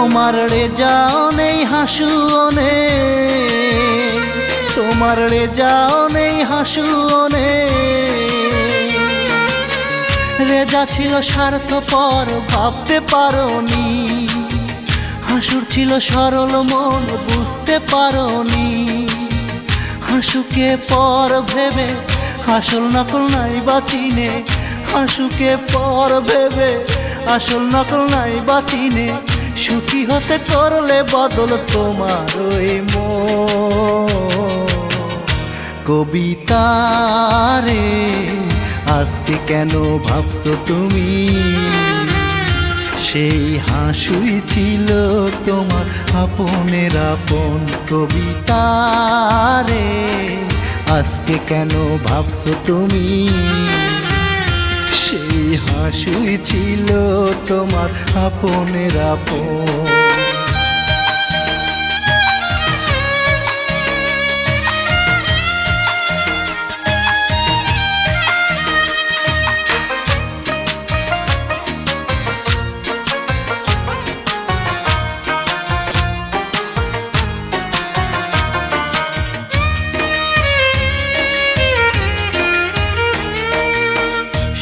তোমার রেজাও নেই হাসুও নেই, তোমার রেজাও নেই হাসুও নেই। রেজা ছিল স্বার্থপর ভাবতে পারোনি, হাসুর ছিল সরল মন বুঝতে পারোনি। হাসুকে পর ভেবে আসল নকল নাই বাচিনে, হাসুকে পর ভেবে আসল নকল নাই বাচিনে। সুখী হতে করলে বদল তোমার ওই মন। কবিতা রে আজকে কেন ভাবছো তুমি, সেই হাসুই ছিল তোমার আপনের আপন। কবিতা রে আজকে কেন ভাবছো তুমি, সেই হাসুই ছিল তোমার আপনের আপন।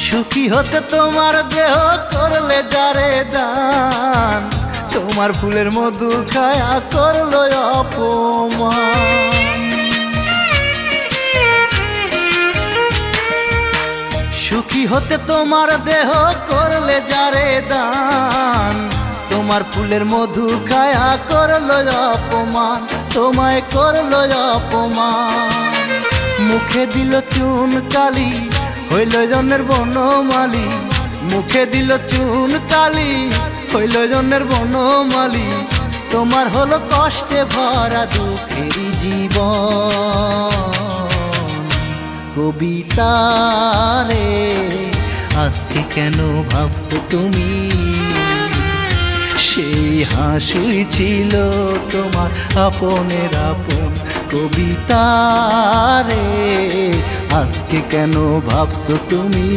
সুখী হতে তোমার দেহ করলে যারে দান, তোমার ফুলের মধু খায়া করলো অপমান। সুখী হতে তোমার দেহ করলে যারে দান, তোমার ফুলের মধু খায়া করলো অপমান, তোমায় করলো অপমান। মুখে দিল চুন কালি হইল জনের বনমালী, মুখে দিল চুন কালি হইল জনের বনমালী। তোমার হলো কষ্টে ভরা দুঃখের জীবন। কবিতা রে আজকে কেন ভাবছো তুমি, সেই হাসুই ছিল তোমার আপনের আপন। কবিতা রে আজকে কেন ভাবছো তুমি,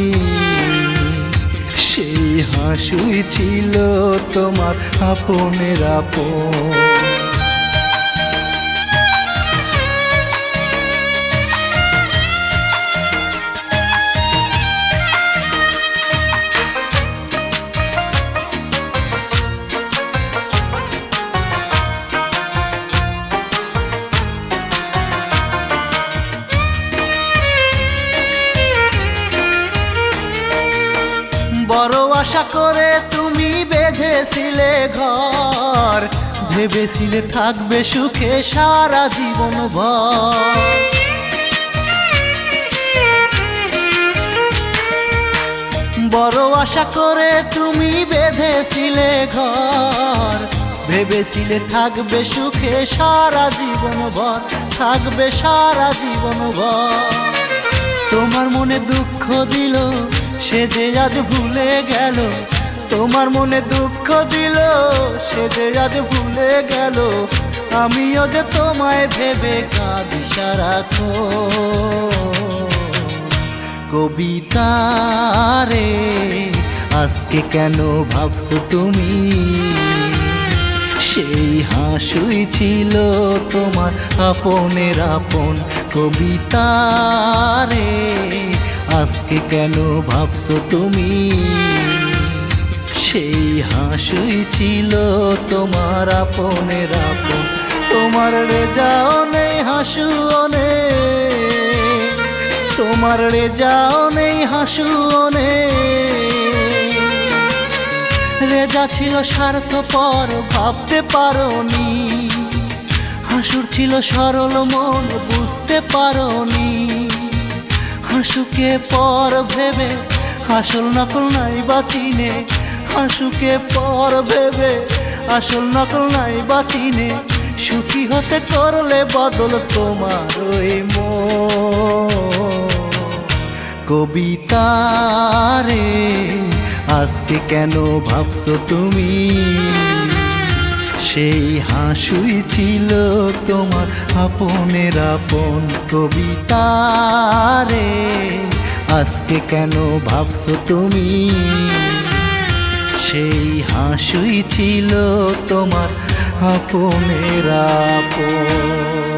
সেই হাসুই ছিল তোমার আপনের আপন। বড় আশা করে তুমি বেঁধেছিলে ঘর, ভেবেছিলে থাকবে সুখে সারা জীবন ভর। বড় আশা করে তুমি বেঁধেছিলে ঘর, ভেবেছিলে থাকবে সুখে সারা জীবন ভর, থাকবে সারা জীবন ভর। তোমার মনে দুঃখ দিল সে যে আজ ভুলে গেল, তোমার মনে দুঃখ দিল সে যে আজ ভুলে গেল। আমিও যে তোমায় ভেবে কাঁদি সারাক্ষণ। কবিতা রে আজকে কেন ভাবছো তুমি, সেই হাসুই ছিল তোমার আপনের আপন। কবিতা রে আজকে কেন ভাবছো তুমি, সেই হাসুই ছিল তোমার আপনের আপন। তোমার রেজাও নেই হাসুও নেই, তোমার রেজাও নেই হাসুও নেই। রেজা ছিল স্বার্থপর ভাবতে পারোনি, হাসুর ছিল সরল মন বুঝতে পারোনি। হাসুকে পর ভেবে আসল নকল নাই বাচিনে, হাসুকে পর ভেবে আসল নকল নাই বাচিনে। সুখী হতে করলে বদল তোমার ওই মন। কবিতা রে আজকে কেন ভাবছো তুমি, সেই হাসুই ছিল তোমার আপনের আপন। কবিতা রে আজকে কেন ভাবছো তুমি, সেই হাসুই ছিল তোমার আপনের আপন।